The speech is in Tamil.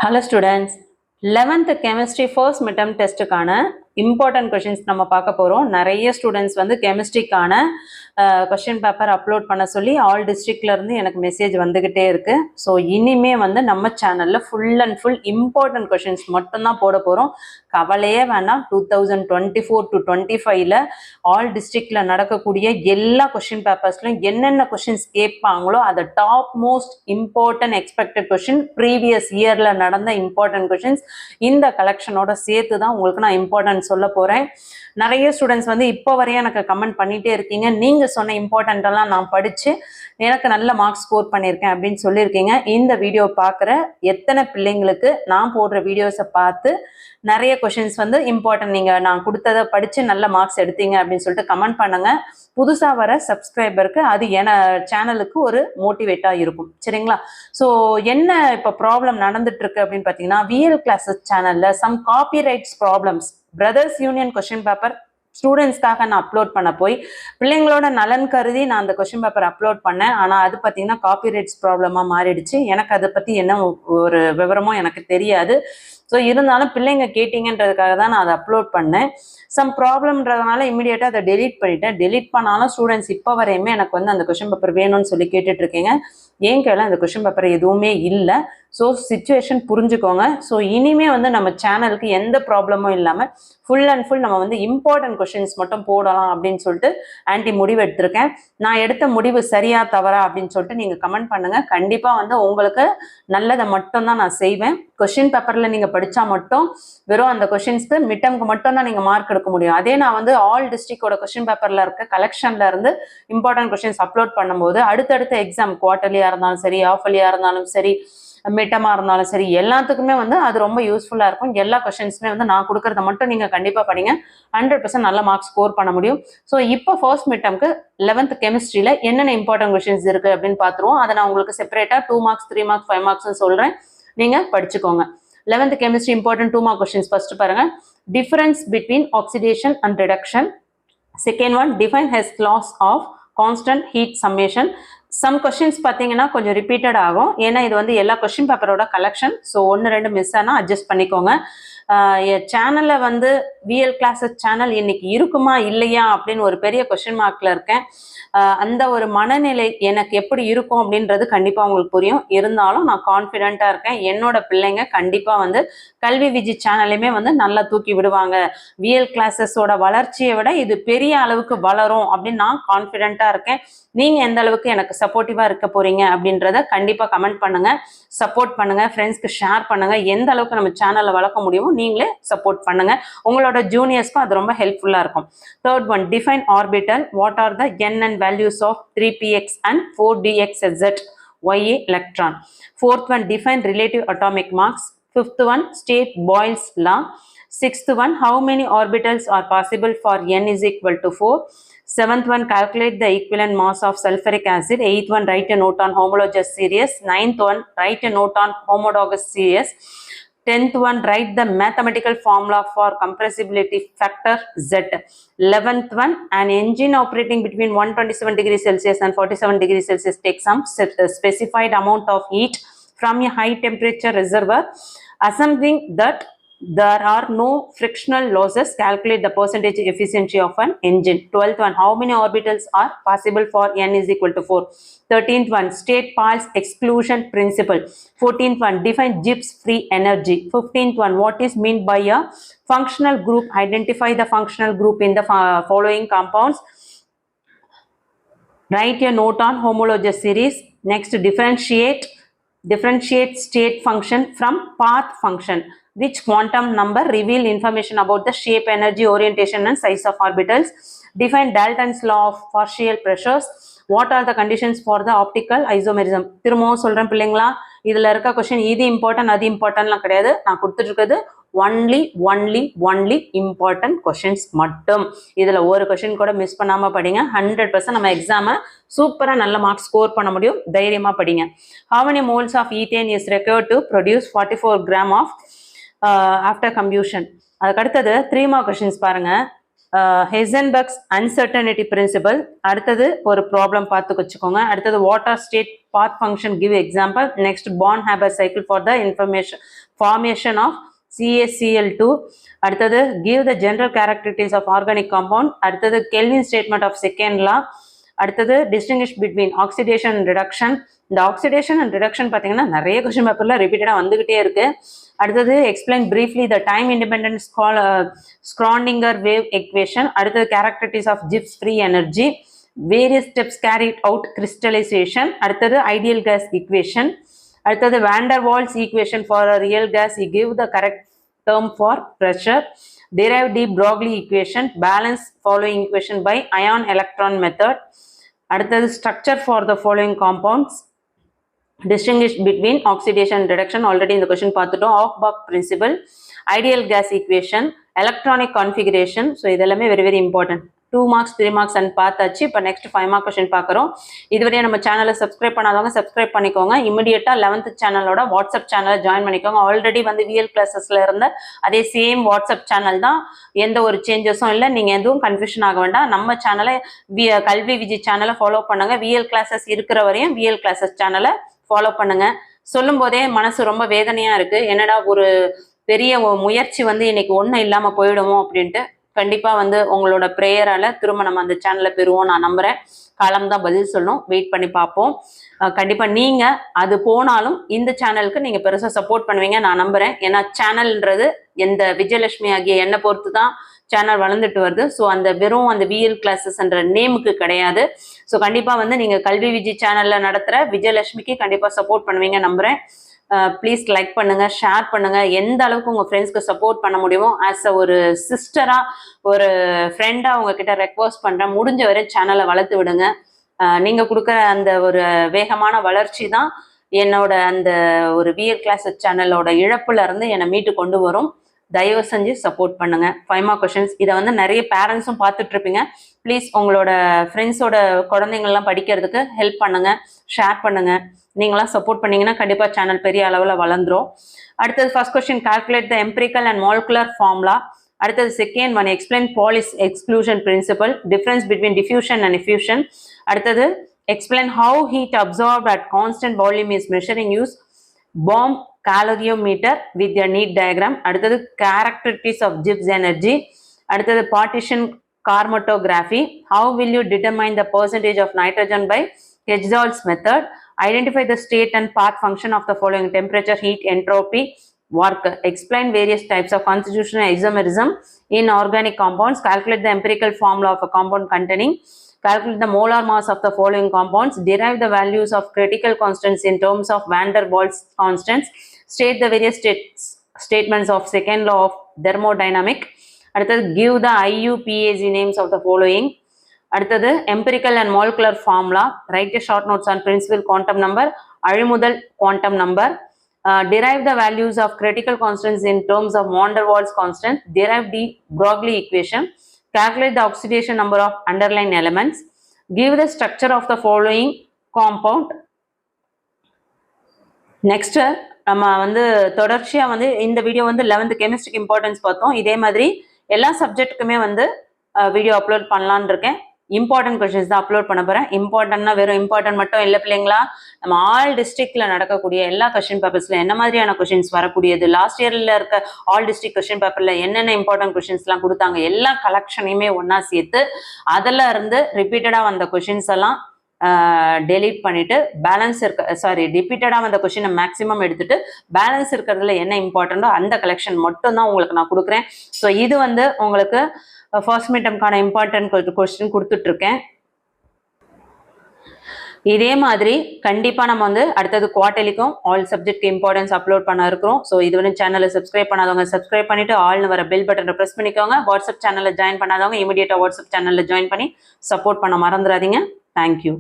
Hello students, 11th chemistry first midterm test கான important questions நம்ம பார்க்க போறோம். நிறைய ஸ்டூடெண்ட்ஸ் வந்து கெமிஸ்ட்ரிக்கான கொஸ்டின் பேப்பர் அப்லோட் பண்ண சொல்லி ஆல் டிஸ்ட்ரிக்ட்ல இருந்து எனக்கு மெசேஜ் வந்துகிட்டே இருக்கு. ஸோ இனிமே வந்து நம்ம சேனல்ல full and full important questions மட்டும்தான் போட போறோம். கவலையே வேணாம். 2024 to 25ல ஆல் டிஸ்ட்ரிக்ட்ல நடக்கக்கூடிய எல்லா கொஸ்டின் பேப்பர்ஸ்லையும் என்னென்ன கொஸ்டின்ஸ் கேட்பாங்களோ அதை top most important expected question previous இயர்ல நடந்த இம்பார்ட்டன்ட் கொஸ்டின்ஸ் இந்த கலெக்ஷனோட சேர்த்து தான் உங்களுக்கு நான் இம்பார்ட்டன்ட் சொல்ல போறேன். நிறைய ஸ்டூடெண்ட்ஸ் வந்து இப்போ வரையும் எனக்கு கமெண்ட் பண்ணிட்டே இருக்கீங்க, நீங்க சொன்ன இம்பார்ட்டன்ட் எல்லாம் நான் படிச்சு எனக்கு நல்ல மார்க்ஸ் ஸ்கோர் பண்ணியிருக்கேன் அப்படின்னு சொல்லியிருக்கீங்க. இந்த வீடியோ பார்க்குற எத்தனை பிள்ளைங்களுக்கு நான் போடுற வீடியோஸை பார்த்து நிறைய கொஷின்ஸ் வந்து இம்பார்ட்டன்ட் நீங்கள் நான் கொடுத்ததை படித்து நல்ல மார்க்ஸ் எடுத்தீங்க அப்படின்னு சொல்லிட்டு கமெண்ட் பண்ணுங்க. புதுசாக வர சப்ஸ்கிரைபருக்கு அது சேனலுக்கு ஒரு மோட்டிவேட்டாக இருக்கும். சரிங்களா? ஸோ என்ன இப்போ ப்ராப்ளம் நடந்துட்டு இருக்கு அப்படின்னு பார்த்தீங்கன்னா, விஎல் கிளாஸஸ் சேனலில் some copyrights problems brothers union question paper ஸ்டூடெண்ட்ஸ்க்காக நான் அப்லோட் பண்ண போய் பிள்ளைங்களோட நலன் கருதி நான் அந்த கொஸ்டின் பேப்பர் அப்லோட் பண்ணேன். ஆனால் அது பார்த்தீங்கன்னா காப்பிரைட்ஸ் ப்ராப்ளமாக மாறிடுச்சு. எனக்கு அதை பற்றி என்ன ஒரு விவரமும் எனக்கு தெரியாது. ஸோ இருந்தாலும் பிள்ளைங்க கேட்டிங்கன்றதுக்காக தான் நான் அதை அப்லோட் பண்ணேன். சம் ப்ராப்ளம்ன்றதுனால இமீடியட்டாக அதை டெலீட் பண்ணிட்டேன். டெலீட் பண்ணாலும் ஸ்டூடெண்ட்ஸ் இப்போ வரையுமே எனக்கு வந்து அந்த கொஸ்டின் பேப்பர் வேணும்னு சொல்லி கேட்டுட்டு இருக்கீங்க. ஏன் கையில் அந்த கொஸ்டின் பேப்பர் எதுவுமே இல்லை. ஸோ சிச்சுவேஷன் புரிஞ்சுக்கோங்க. ஸோ இனிமே வந்து நம்ம சேனலுக்கு எந்த ப்ராப்ளமும் இல்லாமல் ஃபுல் அண்ட் ஃபுல் நம்ம வந்து இம்பார்ட்டன்ட் கொஸ்டின்ஸ் மட்டும் போடலாம் அப்படின்னு சொல்லிட்டு முடிவு எடுத்திருக்கேன். நான் எடுத்த முடிவு சரியா தவறா அப்படின்னு சொல்லிட்டு நீங்கள் கமெண்ட் பண்ணுங்க. கண்டிப்பாக வந்து உங்களுக்கு நல்லதை மட்டும் தான் நான் செய்வேன். கொஸ்டின் பேப்பரில் நீங்கள் படித்தா மட்டும் வெறும் அந்த கொஸ்டின்ஸ்க்கு மிட்டம்க்கு மட்டும் தான் நீங்கள் மார்க் எடுக்க முடியும். அதே நான் வந்து ஆல் டிஸ்ட்ரிக்டோட கொஸ்டின் பேப்பரில் இருக்க கலெக்ஷன்ல இருந்து இம்பார்ட்டன்ட் கொஸ்டின்ஸ் அப்லோட் பண்ணும்போது அடுத்தடுத்த எக்ஸாம் குவார்டர்லியாக இருந்தாலும் சரி, ஆஃபர்லியாக இருந்தாலும் சரி, மிட்டமாக இருந்தாலும் சரி, எல்லாத்துக்குமே வந்து அது ரொம்ப யூஸ்ஃபுல்லாக இருக்கும். எல்லா கொஸ்டின்ஸுமே வந்து நான் கொடுக்குறத மட்டும் நீங்கள் கண்டிப்பாக படிங்க. 100% நல்ல மார்க்ஸ் ஸ்கோர் பண்ண முடியும். ஸோ இப்போ ஃபர்ஸ்ட் மிட்டம்க்கு 11th கெமிஸ்ட்ரியில் என்னென்ன இம்பார்ட்டன்ட் கொஸ்டின்ஸ் இருக்குது அப்படின்னு பார்த்துருவோம். அதை நான் உங்களுக்கு செப்பரேட்டாக 2 மார்க்ஸ் 3 மார்க்ஸ் 5 மார்க்ஸ்னு சொல்கிறேன், நீங்கள் படிச்சுக்கோங்க. 11th chemistry important 2 mark questions. First பாருங்க, difference between oxidation and reduction. Second one, define Hess laws of constant heat summation. Some questions பார்த்தீங்கன்னா கொஞ்சம் ரிப்பீட்டட் ஆகும், ஏன்னா இது வந்து எல்லா கொஸ்டின் பேப்பரோட கலெக்ஷன். ஸோ 1-2 மிஸ் ஆனால் அட்ஜஸ்ட் பண்ணிக்கோங்க. சேனலில் வந்து விஎல் கிளாஸஸ் சேனல் இன்னைக்கு இருக்குமா இல்லையா அப்படின்னு ஒரு பெரிய கொஸ்டின் மார்க்ல இருக்கேன். அந்த ஒரு மனநிலை எனக்கு எப்படி இருக்கும் அப்படின்றது கண்டிப்பாக உங்களுக்கு புரியும். இருந்தாலும் நான் கான்ஃபிடென்ட்டாக இருக்கேன். என்னோட பிள்ளைங்க கண்டிப்பாக வந்து கல்வி விஜி சேனலையுமே வந்து நல்லா தூக்கி விடுவாங்க. விஎல் கிளாஸஸோட வளர்ச்சியை விட இது பெரிய அளவுக்கு வளரும் அப்படின்னு நான் கான்ஃபிடென்ட்டாக இருக்கேன். நீங்கள் எந்த அளவுக்கு எனக்கு சப்போர்ட்டிவாக இருக்க போறீங்க அப்படின்றத கண்டிப்பாக கமெண்ட் பண்ணுங்க, சப்போர்ட் பண்ணுங்க, ஃப்ரெண்ட்ஸ்க்கு ஷேர் பண்ணுங்க. எந்த அளவுக்கு நம்ம சேனலை வளர்க்க முடியுமோ நீங்களே சப்போர்ட் பண்ணுங்க. உங்களோட ஜூனியர்ஸ்க்கும் அது ரொம்ப ஹெல்ப்ஃபுல்லாக இருக்கும். Third one, define orbital. What are the n and values of 3px and 4dxz ya electron. Fourth one, define relative atomic mass. Fifth one, state Boyle's law. Sixth one, how many orbitals are possible for n is equal to 4. Seventh one, calculate the equivalent mass of sulfuric acid. Eighth one, write a note on homologous series. Ninth one, write a note on homologous series. 10th one, write the mathematical formula for compressibility factor Z. 11th one, an engine operating between 127 degrees Celsius and 47 degrees Celsius takes some specified amount of heat from a high temperature reservoir. Assuming that there are no frictional losses, calculate the percentage efficiency of an engine. 12th one, how many orbitals are possible for n is equal to 4. 13th one, state Paul's exclusion principle. 14th one, define Gibbs free energy. 15th one, what is meant by a functional group? Identify the functional group in the following compounds. Write a note on homologous series. Next, differentiate state function from path function. Which quantum number reveal information about the shape, energy, orientation and size of orbitals? Define Dalton's law of partial pressures. What are the conditions for the optical isomerism? திரும்பவும் சொல்றேன் பிள்ளைங்களா, இதுல இருக்க கொஸ்டின் இது இம்பார்ட்டன்ட் அது இம்பார்ட்டன்ட்லாம் கிடையாது. நான் கொடுத்துட்டு இருக்கிறது ஒன்லி இம்பார்ட்டன்ட் கொஸ்டின்ஸ் மட்டும். இதுல ஒரு கொஸ்டின் கூட மிஸ் பண்ணாம படிங்க. 100% நம்ம எக்ஸாமை சூப்பரா நல்ல மார்க்ஸ் ஸ்கோர் பண்ண முடியும். தைரியமா படிங்க. How many moles of ethane is required to produce 44 gram of after combustion? அதுக்கு அடுத்தது 3 மார்க் கொஸ்டின்ஸ் பாருங்க. Heisenberg's uncertainty principle. அடுத்தது ஒரு ப்ராப்ளம் பார்த்து வச்சுக்கோங்க. அடுத்தது water state path function give example. Next Born Haber cycle for the information formation of CaCl2. அடுத்தது give the general characteristics of organic compound. அடுத்தது Kelvin statement of second law. அடுத்தது distinguish between oxidation and reduction. இந்த ஆக்சிடேஷன் அண்ட் ரிடக்ஷன் பார்த்தீங்கன்னா நிறைய கொஸ்டின் பேப்பர்ல ரிப்பீட்டடாக வந்துகிட்டே இருக்கு. அடுத்தது explain briefly the time independent Schrodinger wave equation. அடுத்தது characteristics of Gibbs free energy, various steps carried out crystallization. அடுத்தது ஐடியல் கேஸ் ஈக்குவேஷன். அடுத்தது van der Waals equation for a real gas, you give the correct term for pressure. Derive de Broglie equation, balance following equation by ion electron method. அடுத்தது structure for the following compounds, distinguish between oxidation and reduction. Already இந்த question பார்த்துட்டோம். Aufbach principle, ideal gas equation, electronic configuration. So இதெல்லாமே very very important. 2 marks 3 marks and பார்த்தாச்சு. இப்போ நெக்ஸ்ட் 5 mark கொஸ்டின் பார்க்குறோம். இதுவரையே நம்ம சேனலை சப்ஸ்கிரைப் பண்ணாதவங்க சப்ஸ்கிரைப் பண்ணிக்கோங்க. இமிடியேட்டாக 11th சேனலோட வாட்ஸ்அப் சேனலை ஜாயின் பண்ணிக்கோங்க. ஆல்ரெடி வந்து விஎல் கிளாஸஸ்ல இருந்த அதே சேம் வாட்ஸ்அப் சேனல் தான், எந்த ஒரு சேஞ்சஸும் இல்லை. நீங்கள் எதுவும் கன்ஃபியூஷன் ஆக வேண்டாம். நம்ம சேனலை கல்வி விஜி சேனலை ஃபாலோ பண்ணுங்க. விஎல் கிளாஸஸ் இருக்கிற வரையும் விஎல் கிளாஸஸ் சேனலை ஃபாலோ பண்ணுங்க. சொல்லும் போதே மனசு ரொம்ப வேதனையா இருக்கு. என்னடா ஒரு பெரிய முயற்சி வந்து இன்னைக்கு ஒன்றும் இல்லாம போயிடுமோ அப்படின்ட்டு. கண்டிப்பா வந்து உங்களோட ப்ரேயரால திரும்ப நம்ம அந்த சேனலை பெறுவோம் நான் நம்புறேன். காலம் தான் பதில் சொல்லணும், வெயிட் பண்ணி பார்ப்போம். கண்டிப்பா நீங்க அது போனாலும் இந்த சேனலுக்கு நீங்க பெருசா சப்போர்ட் பண்ணுவீங்க நான் நம்புறேன். ஏன்னா சேனல்ன்றது எந்த விஜயலட்சுமி ஆகிய என்னை பொறுத்து தான் சேனல் வளர்ந்துட்டு வருது. ஸோ அந்த வெறும் அந்த விஎல் கிளாஸஸ்ன்ற நேமுக்கு கிடையாது. ஸோ கண்டிப்பா வந்து நீங்க கல்வி விஜய் சேனல்ல நடத்துற விஜயலட்சுமிக்கு கண்டிப்பா சப்போர்ட் பண்ணுவீங்க நம்புறேன். ப்ளீஸ் லைக் பண்ணுங்க, ஷேர் பண்ணுங்க. எந்த அளவுக்கு உங்க ஃப்ரெண்ட்ஸ்க்கு சப்போர்ட் பண்ண முடியுமோ ஆஸ் அ ஒரு சிஸ்டரா ஒரு ஃப்ரெண்டா உங்ககிட்ட ரெக்வஸ்ட் பண்றேன். முடிஞ்ச வரை சேனலை வளர்த்து விடுங்க. நீங்க கொடுக்குற அந்த ஒரு வேகமான வளர்ச்சி தான் என்னோட அந்த ஒரு விஎல் கிளாஸ் சேனலோட இழப்புல இருந்து என்னை மீட்டு கொண்டு வரும். தயவு செஞ்சு சப்போர்ட் பண்ணுங்க. 5 mark கொஸ்டின்ஸ் இதை வந்து நிறைய பேரண்ட்ஸும் பார்த்துட்டு இருப்பீங்க. ப்ளீஸ் உங்களோட ஃப்ரெண்ட்ஸோட குழந்தைங்கள்லாம் படிக்கிறதுக்கு ஹெல்ப் பண்ணுங்க, ஷேர் பண்ணுங்க. நீங்களாம் சப்போர்ட் பண்ணீங்கன்னா கண்டிப்பா சேனல் பெரிய அளவில் வளர்ந்துரும். அடுத்தது first question, calculate the empirical and molecular formula. அடுத்தது second one, explain Pauli's exclusion principle, difference between diffusion and effusion. அடுத்தது explain how heat absorbed at constant volume is measuring use bomb calorimeter with your neat diagram. அடுத்தது characteristics of Gibbs energy. அடுத்தது partition chromatography, how will you determine the percentage of nitrogen by Hertz's method. Identify the state and path function of the following: temperature, heat, entropy, work. Explain various types of constitutional isomerism in organic compounds. Calculate the empirical formula of a compound containing. Calculate the molar mass of the following compounds. Derive the values of critical constants in terms of van der Waals constants. State the various statements of second law of thermodynamic. அடுத்தது give the IUPAC names of the following. அடுத்தது empirical and molecular formula. Write a short notes on principal quantum number, அழிமுதல் quantum number. Derive the values of critical constants in terms of van der Waals constant. Derive the Broglie equation. Calculate the oxidation number of underlying elements. Give the structure of the following compound. Next நம்ம வந்து தொடர்ச்சியாக வந்து இந்த வீடியோ வந்து 11th கெமிஸ்ட்ரிக்கு இம்பார்ட்டன்ஸ் பார்த்தோம். இதே மாதிரி எல்லா சப்ஜெக்ட்டுக்குமே வந்து வீடியோ அப்லோட் பண்ணலான்னு இருக்கேன். இம்பார்ட்டன்ட் கொஸ்டின்ஸ் தான் அப்லோட் பண்ண போகிறேன். இம்பார்ட்டன்ட்னா வெறும் இம்பார்ட்டன்ட் மட்டும் இல்லை பிள்ளைங்களா, நம்ம ஆல் டிஸ்ட்ரிக்டில் நடக்கக்கூடிய எல்லா கொஸ்டின் பேப்பர்ஸில் என்ன மாதிரியான கொஸ்டின்ஸ் வரக்கூடியது, லாஸ்ட் இயரில் இருக்க ஆல் டிஸ்ட்ரிக்ட் கொஸ்டின் பேப்பரில் என்னென்ன இம்பார்ட்டன்ட் கொஸ்டின்ஸ்லாம் கொடுத்தாங்க, எல்லா கலெக்ஷனையுமே ஒன்றா சேர்த்து அதில் இருந்து ரிப்பீட்டடாக வந்த கொஸ்டின்ஸ் எல்லாம் டெலீட் பண்ணிட்டு பேலன்ஸ் ரிப்பீட்டடாக வந்த கொஸ்டினை மேக்ஸிமம் எடுத்துட்டு பேலன்ஸ் இருக்கிறதுல என்ன இம்பார்ட்டண்டோ அந்த கலெக்ஷன் மட்டும் தான் உங்களுக்கு நான் கொடுக்குறேன். ஸோ இது வந்து உங்களுக்கு ஃபர்ஸ்ட் மிட்டம்கான இம்பார்ட்டன்ட் கொஸ்டின் கொடுத்துட்ருக்கேன். இதே மாதிரி கண்டிப்பாக நம்ம வந்து அடுத்தது குவார்டர்லிக்கும் ஆல் சப்ஜெக்ட் இம்பார்ட்டன்ஸ் அப்லோட் பண்ண இருக்கிறோம். ஸோ இது வந்து சேனலை சப்ஸ்கிரைப் பண்ணாதவங்க சப்ஸ்கிரைப் பண்ணிட்டு ஆல்னு வர பெல் பட்டனை ப்ரெஸ் பண்ணிக்கோங்க. வாட்ஸ்அப் சேனலில் ஜாயின் பண்ணாதவங்க இமீடியட்டாக வாட்ஸ்அப் சேனலில் ஜாயின் பண்ணி சப்போர்ட் பண்ண மறந்துடாதீங்க. தேங்க்யூ.